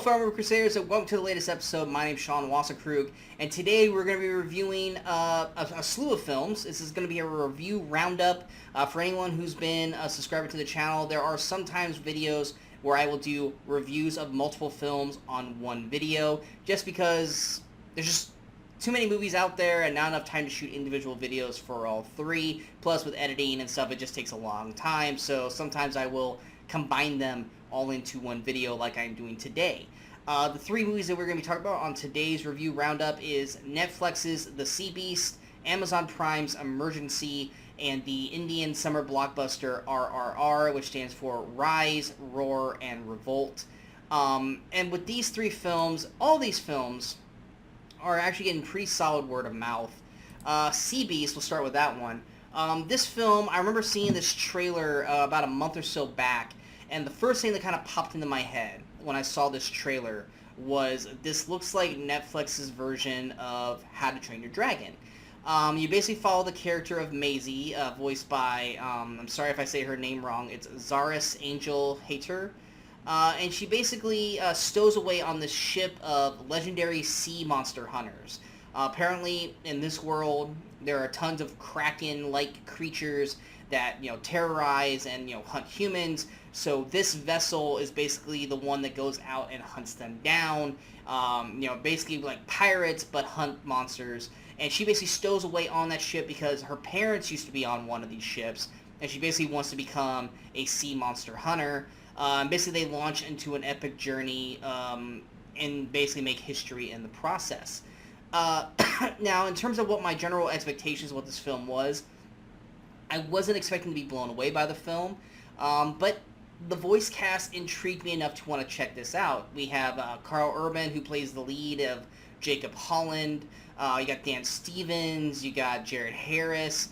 fellow Movie Crusaders, and welcome to the latest episode. My name's Sean Wasserkrug, and today we're going to be reviewing a slew of films. This is going to be a review roundup for anyone who's been a subscriber to the channel. There are sometimes videos where I will do reviews of multiple films on one video, just because there's just too many movies out there and not enough time to shoot individual videos for all three. Plus, with editing and stuff, it just takes a long time, so sometimes I will combine them all into one video like I'm doing today. The three movies that we're going to be talking about on today's review roundup is Netflix's The Sea Beast, Amazon Prime's Emergency, and the Indian summer blockbuster RRR, which stands for Rise, Roar, and Revolt. And with these three films, all these films are actually getting pretty solid word of mouth. Sea Beast, we'll start with that one. This film, I remember seeing this trailer about a month or so back, and the first thing that kind of popped into my head when I saw this trailer was, this looks like Netflix's version of How to Train Your Dragon. You basically follow the character of Maisie, voiced by, I'm sorry if I say her name wrong, it's Zaris Angel Hater. And she basically stows away on this ship of legendary sea monster hunters. Apparently, in this world, there are tons of kraken-like creatures that, terrorize and, hunt humans. So this vessel is basically the one that goes out and hunts them down. Basically like pirates, but hunt monsters. And she basically stows away on that ship because her parents used to be on one of these ships, and she basically wants to become a sea monster hunter. Basically, they launch into an epic journey and basically make history in the process. Now, in terms of what my general expectations of what this film was, I wasn't expecting to be blown away by the film, but the voice cast intrigued me enough to want to check this out. We have Carl Urban, who plays the lead of Jacob Holland. You got Dan Stevens. You got Jared Harris.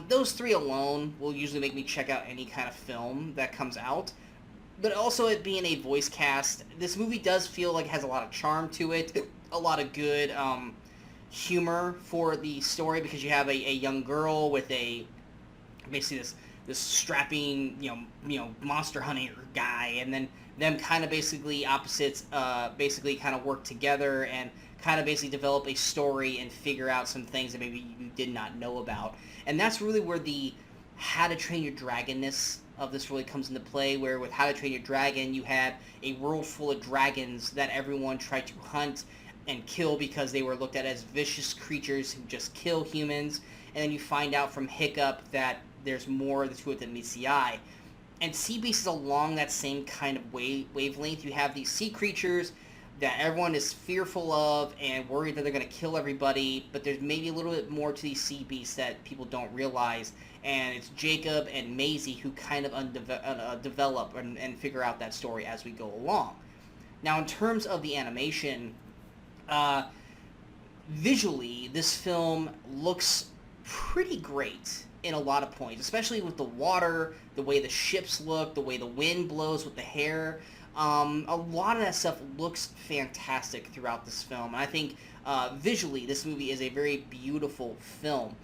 Those three alone will usually make me check out any kind of film that comes out. But also, it being a voice cast, this movie does feel like it has a lot of charm to it, a lot of good humor for the story, because you have a young girl with basically this strapping monster hunting guy, and then them kind of basically opposites basically kind of work together and kind of basically develop a story and figure out some things that maybe you did not know about. And that's really where the How to Train Your Dragonness of this really comes into play, where with How to Train Your Dragon, you had a world full of dragons that everyone tried to hunt and kill because they were looked at as vicious creatures who just kill humans. And then you find out from Hiccup that there's more to it than meets the eye. And Sea Beast is along that same kind of wavelength. You have these sea creatures that everyone is fearful of and worried that they're going to kill everybody, but there's maybe a little bit more to these sea beasts that people don't realize, and it's Jacob and Maisie who kind of develop and figure out that story as we go along. Now, in terms of the animation, visually, this film looks pretty great in a lot of points, especially with the water, the way the ships look, the way the wind blows with the hair. A lot of that stuff looks fantastic throughout this film. And I think visually, this movie is a very beautiful film.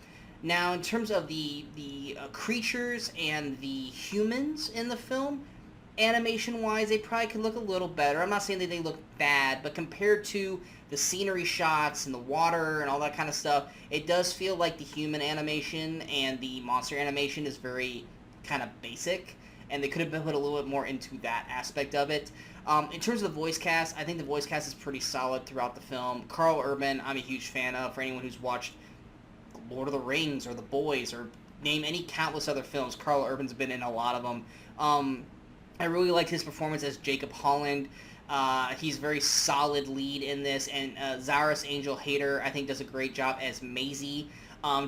Now, in terms of the creatures and the humans in the film, animation-wise, they probably could look a little better. I'm not saying that they look bad, but compared to the scenery shots and the water and all that kind of stuff, it does feel like the human animation and the monster animation is very kind of basic, and they could have been put a little bit more into that aspect of it. In terms of the voice cast, I think the voice cast is pretty solid throughout the film. Carl Urban, I'm a huge fan of. For anyone who's watched Lord of the Rings or The Boys or name any countless other films, Carl Urban's been in a lot of them. I really liked his performance as Jacob Holland. He's a very solid lead in this, and Zaris Angel Hater, I think, does a great job as Maisie.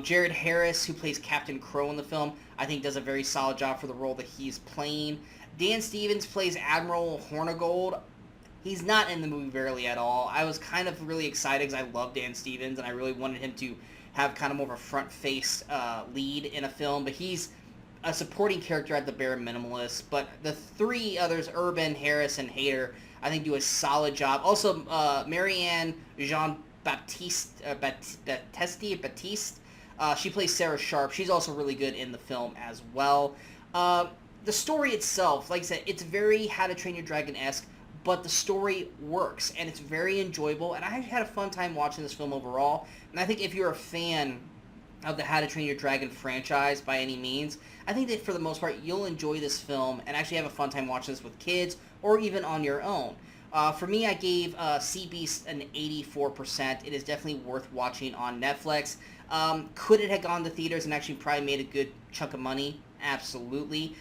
Jared Harris, who plays Captain Crow in the film, I think does a very solid job for the role that he's playing. Dan Stevens plays Admiral Hornigold. He's not in the movie barely at all. I was kind of really excited because I love Dan Stevens, and I really wanted him to have kind of more of a front-faced lead in a film, but he's a supporting character at the bare minimalist. But the three others, Urban, Harris, and Hader, I think do a solid job. Also, Marianne Jean-Baptiste, she plays Sarah Sharp. She's also really good in the film as well. The story itself, like I said, it's very How to Train Your Dragon-esque, but the story works, and it's very enjoyable, and I had a fun time watching this film overall. And I think if you're a fan of the How to Train Your Dragon franchise by any means, I think that for the most part you'll enjoy this film and actually have a fun time watching this with kids or even on your own. For me, I gave Sea Beast an 84%. It is definitely worth watching on Netflix. Could it have gone to theaters and actually probably made a good chunk of money? Absolutely.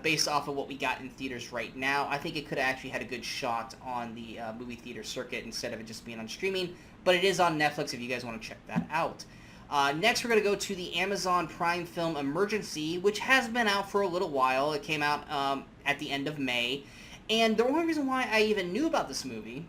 Based off of what we got in theaters right now, I think it could have actually had a good shot on the movie theater circuit instead of it just being on streaming. But it is on Netflix if you guys want to check that out. Next, we're going to go to the Amazon Prime film Emergency, which has been out for a little while. It came out at the end of May. And the only reason why I even knew about this movie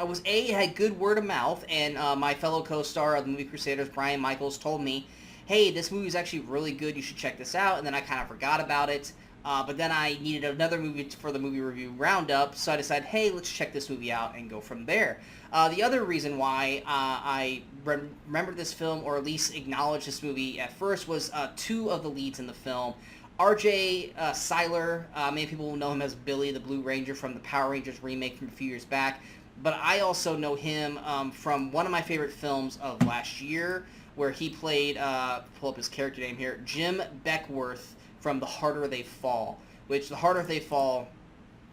was A, it had good word of mouth, and my fellow co-star of the Movie Crusaders, Brian Michaels, told me, hey, this movie is actually really good, you should check this out, and then I kind of forgot about it. But then I needed another movie for the movie review roundup, so I decided, hey, let's check this movie out and go from there. The other reason why I remembered this film, or at least acknowledged this movie at first, was two of the leads in the film. R.J. Cyler, many people will know him as Billy the Blue Ranger from the Power Rangers remake from a few years back, but I also know him from one of my favorite films of last year, where he played, pull up his character name here, Jim Beckworth from The Harder They Fall, which The Harder They Fall,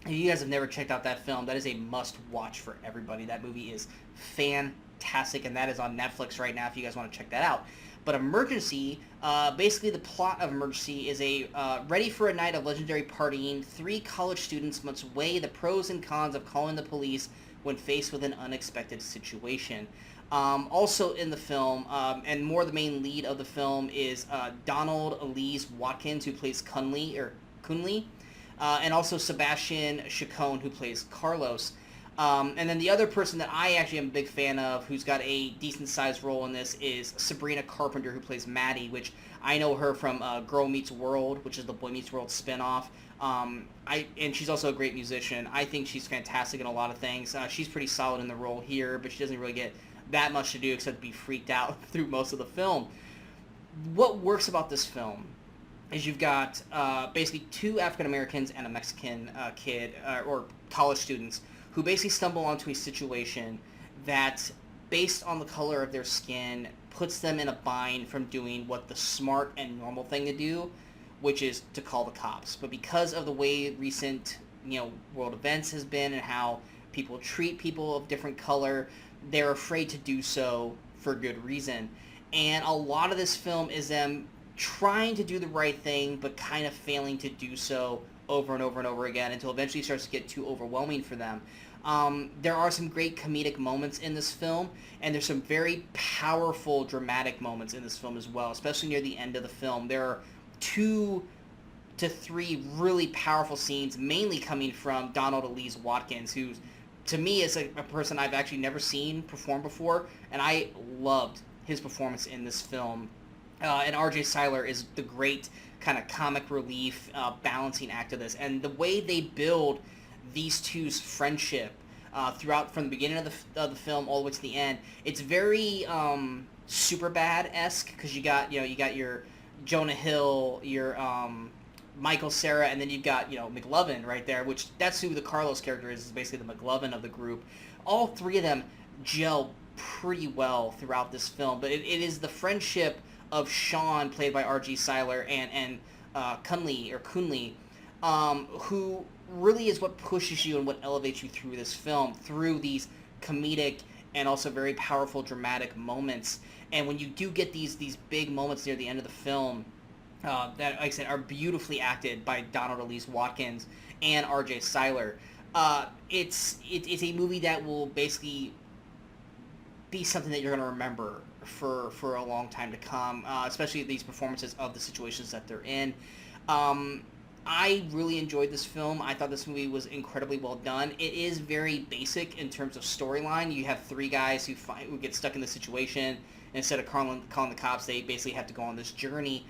if you guys have never checked out that film, that is a must-watch for everybody. That movie is fantastic, and that is on Netflix right now if you guys want to check that out. But Emergency, basically the plot of Emergency is a ready for a night of legendary partying, 3 college students must weigh the pros and cons of calling the police when faced with an unexpected situation. Also in the film, and more the main lead of the film, is Donald Elise Watkins, who plays Kunle, and also Sebastian Chacon, who plays Carlos. And then the other person that I actually am a big fan of, who's got a decent-sized role in this, is Sabrina Carpenter, who plays Maddie, which I know her from Girl Meets World, which is the Boy Meets World spinoff. And she's also a great musician. I think she's fantastic in a lot of things. She's pretty solid in the role here, but she doesn't really get that much to do except be freaked out through most of the film. What works about this film is you've got basically 2 African Americans and a Mexican kid, or college students, who basically stumble onto a situation that, based on the color of their skin, puts them in a bind from doing what the smart and normal thing to do, which is to call the cops. But because of the way recent, world events has been and how people treat people of different color, they're afraid to do so for good reason. And a lot of this film is them trying to do the right thing, but kind of failing to do so over and over and over again until eventually it starts to get too overwhelming for them. There are some great comedic moments in this film, and there's some very powerful dramatic moments in this film as well, especially near the end of the film. There are 2 to 3 really powerful scenes, mainly coming from Donald Elise Watkins, who to me is a person I've actually never seen perform before, and I loved his performance in this film. And R.J. Cyler is the great kind of comic relief balancing act of this, and the way they build these two's friendship throughout, from the beginning of the film all the way to the end, it's very Superbad-esque, because you got your Jonah Hill, your Michael Cera, and then you've got McLovin right there, which that's who the Carlos character is basically the McLovin of the group. All 3 of them gel pretty well throughout this film, but it is the friendship of Sean, played by R.G. Cyler, and Kunle, who really is what pushes you and what elevates you through this film, through these comedic and also very powerful dramatic moments. And when you do get these big moments near the end of the film, that, like I said, are beautifully acted by Donald Elise Watkins and R.J. Cyler, it's a movie that will basically be something that you're going to remember for a long time to come, especially these performances of the situations that they're in. I really enjoyed this film. I thought this movie was incredibly well done. It is very basic in terms of storyline. You have 3 guys who get stuck in the situation. Instead of calling the cops, they basically have to go on this journey.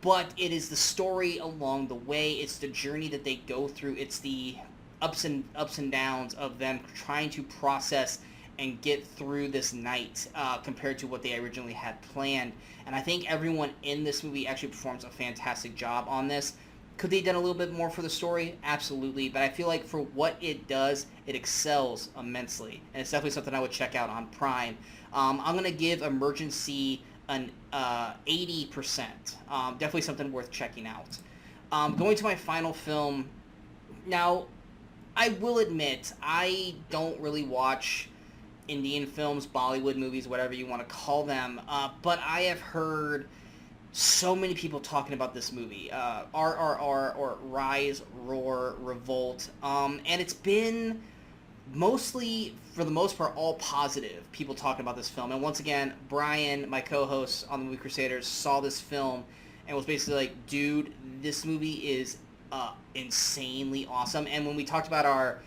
But it is the story along the way. It's the journey that they go through. It's the ups and downs of them trying to process and get through this night compared to what they originally had planned. And I think everyone in this movie actually performs a fantastic job on this. Could they have done a little bit more for the story? Absolutely. But I feel like for what it does, it excels immensely. And it's definitely something I would check out on Prime. I'm going to give Emergency an 80%. Definitely something worth checking out. Going to my final film. Now, I will admit, I don't really watch Indian films, Bollywood movies, whatever you want to call them. But I have heard so many people talking about this movie, RRR or Rise.Roar.Revolt, and it's been mostly, for the most part, all positive people talking about this film. And once again, Brian, my co-host on the Movie Crusaders, saw this film and was basically like, dude, this movie is insanely awesome. And when we talked about our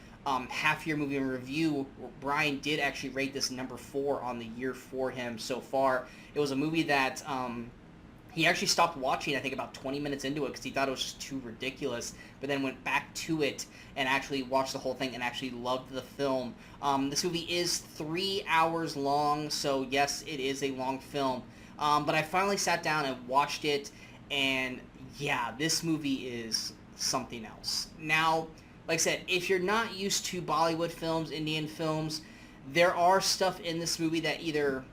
half-year movie in review, Brian did actually rate this number 4 on the year for him so far. It was a movie that he actually stopped watching, I think, about 20 minutes into it because he thought it was just too ridiculous, but then went back to it and actually watched the whole thing and actually loved the film. This movie is 3 hours long, so yes, it is a long film. But I finally sat down and watched it, and yeah, this movie is something else. Now, like I said, if you're not used to Bollywood films, Indian films, there are stuff in this movie that either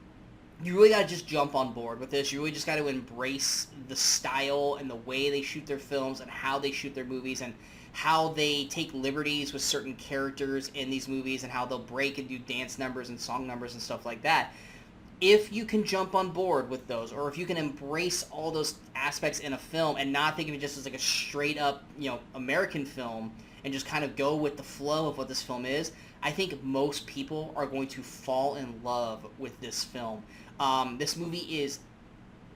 you really gotta just jump on board with this. You really just gotta embrace the style and the way they shoot their films and how they shoot their movies and how they take liberties with certain characters in these movies and how they'll break and do dance numbers and song numbers and stuff like that. If you can jump on board with those, or if you can embrace all those aspects in a film and not think of it just as like a straight up, American film and just kind of go with the flow of what this film is, I think most people are going to fall in love with this film. This movie is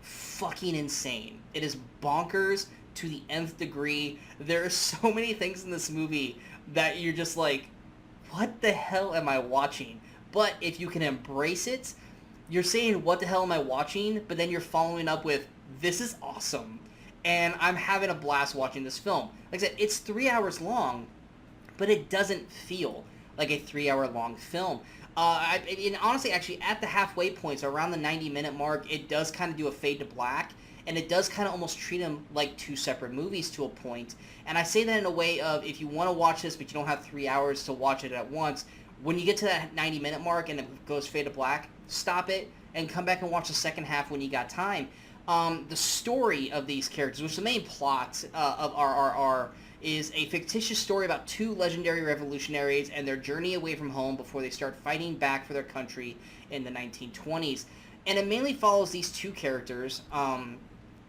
fucking insane. It is bonkers to the nth degree. There are so many things in this movie that you're just like, what the hell am I watching? But if you can embrace it, you're saying, what the hell am I watching? But then you're following up with, this is awesome. And I'm having a blast watching this film. Like I said, it's 3 hours long, but it doesn't feel like a 3 hour long film. And honestly, actually, at the halfway point, so around the 90-minute mark, it does kind of do a fade to black, and it does kind of almost treat them like 2 separate movies to a point. And I say that in a way of, if you want to watch this, but you don't have 3 hours to watch it at once, when you get to that 90-minute mark and it goes fade to black, stop it and come back and watch the second half when you got time. The story of these characters, which is the main plot of RRR, is a fictitious story about 2 legendary revolutionaries and their journey away from home before they start fighting back for their country in the 1920s. And it mainly follows these 2 characters, and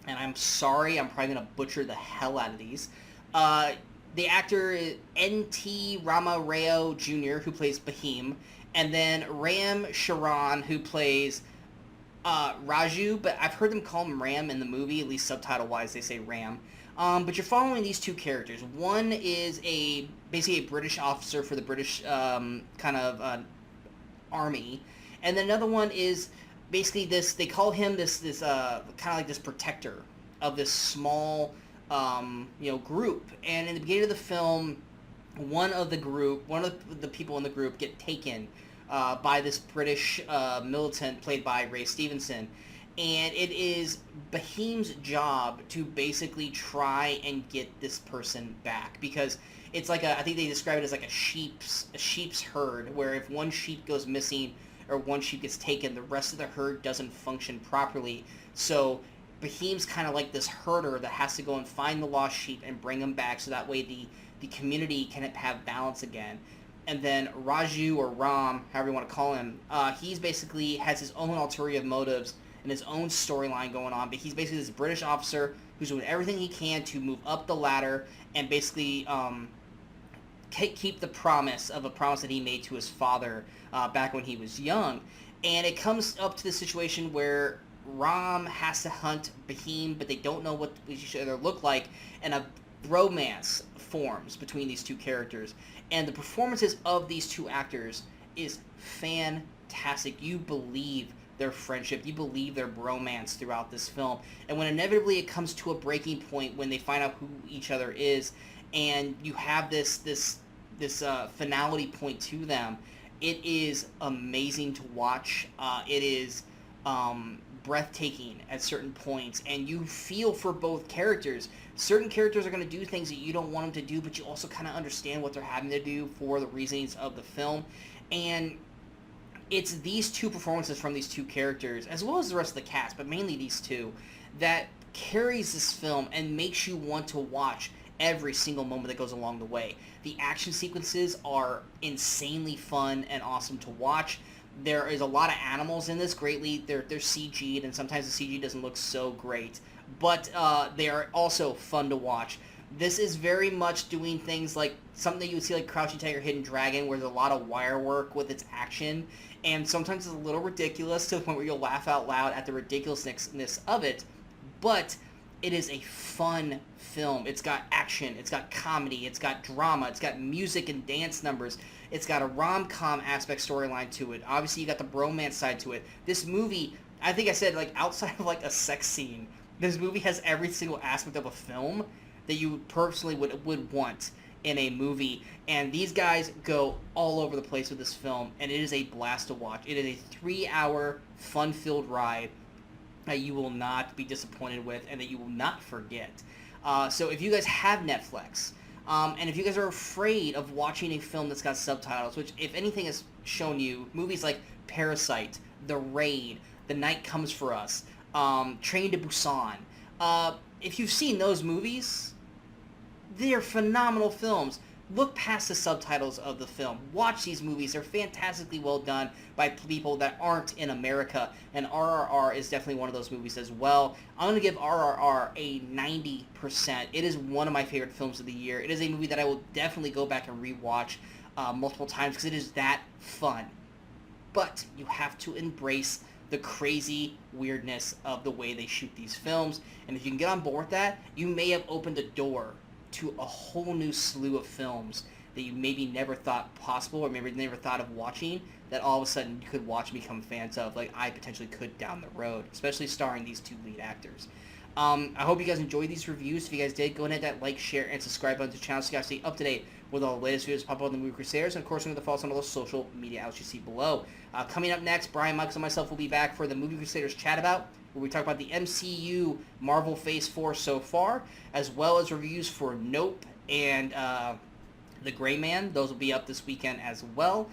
I'm sorry, I'm probably going to butcher the hell out of these. The actor is N.T. Rama Rao Jr., who plays Bahim, and then Ram Sharan, who plays Raju, but I've heard them call him Ram in the movie, at least subtitle-wise they say Ram. But you're following these 2 characters. One is basically a British officer for the British army, and then another one is basically this. They call him this kind of like this protector of this small group. And in the beginning of the film, one of the people in the group get taken by this British militant played by Ray Stevenson. And it is Bahim's job to basically try and get this person back, because it's like I think they describe it as like a sheep's herd, where if one sheep goes missing or one sheep gets taken, the rest of the herd doesn't function properly. So Bahim's kind of like this herder that has to go and find the lost sheep and bring them back, so that way the community can have balance again. And then Raju, or Ram, however you want to call him, he's basically has his own ulterior motives and his own storyline going on, but he's basically this British officer who's doing everything he can to move up the ladder and basically keep the promise that he made to his father back when he was young. And it comes up to the situation where Ram has to hunt Bahim, but they don't know what each other look like, and a bromance forms between these 2 characters. And the performances of these 2 actors is fantastic. You believe their friendship, you believe their bromance throughout this film. And when inevitably it comes to a breaking point when they find out who each other is, and you have this finality point to them, it is amazing to watch. It is breathtaking at certain points, and you feel for both characters. Certain characters are going to do things that you don't want them to do, but you also kind of understand what they're having to do for the reasons of the film. And it's these two performances from these two characters, as well as the rest of the cast, but mainly these two, that carries this film and makes you want to watch every single moment that goes along the way. The action sequences are insanely fun and awesome to watch. There is a lot of animals in this. Greatly, they're CG'd, and sometimes the CG doesn't look so great, but they are also fun to watch. This is very much doing things like something that you would see like Crouching Tiger, Hidden Dragon, where there's a lot of wire work with its action, and sometimes it's a little ridiculous to the point where you'll laugh out loud at the ridiculousness of it, but it is a fun film. It's got action, it's got comedy, it's got drama, it's got music and dance numbers, it's got a rom-com aspect storyline to it. Obviously, you got the bromance side to it. This movie, I think I said, like, outside of, like, a sex scene, this movie has every single aspect of a film that you personally would want in a movie. And these guys go all over the place with this film, and it is a blast to watch. It is a 3-hour, fun-filled ride that you will not be disappointed with and that you will not forget. So if you guys have Netflix, and if you guys are afraid of watching a film that's got subtitles, which if anything has shown you, movies like Parasite, The Raid, The Night Comes For Us, Train to Busan, if you've seen those movies, they're phenomenal films. Look past the subtitles of the film. Watch these movies. They're fantastically well done by people that aren't in America, and RRR is definitely one of those movies as well. I'm going to give RRR a 90%. It is one of my favorite films of the year. It is a movie that I will definitely go back and rewatch multiple times because it is that fun. But you have to embrace the crazy weirdness of the way they shoot these films, and if you can get on board with that, you may have opened a door to a whole new slew of films that you maybe never thought possible or maybe never thought of watching that all of a sudden you could watch and become fans of, like I potentially could down the road, especially starring these two lead actors. I hope you guys enjoyed these reviews. If you guys did, go ahead and hit that like, share, and subscribe button to the channel so you guys stay up to date with all the latest videos pop up on the Movie Crusaders, and of course remember to follow us on all those social media outlets you see below. Coming up next, Brian, Michaels, and myself will be back for the Movie Crusaders Chat About, where we talk about the MCU Marvel Phase 4 so far, as well as reviews for Nope and The Gray Man. Those will be up this weekend as well.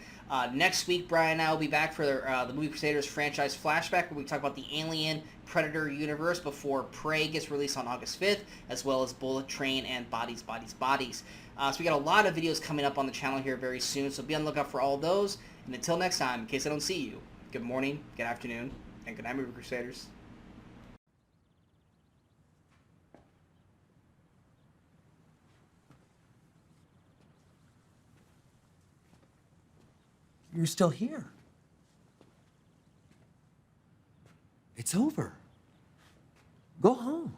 Next week, Brian and I will be back for the Movie Crusaders franchise flashback, where we talk about the Alien Predator universe before Prey gets released on August 5th, as well as Bullet Train and Bodies, Bodies, Bodies. So we got a lot of videos coming up on the channel here very soon, so be on the lookout for all those. And until next time, in case I don't see you, good morning, good afternoon, and good night, Movie Crusaders. You're still here. It's over. Go home.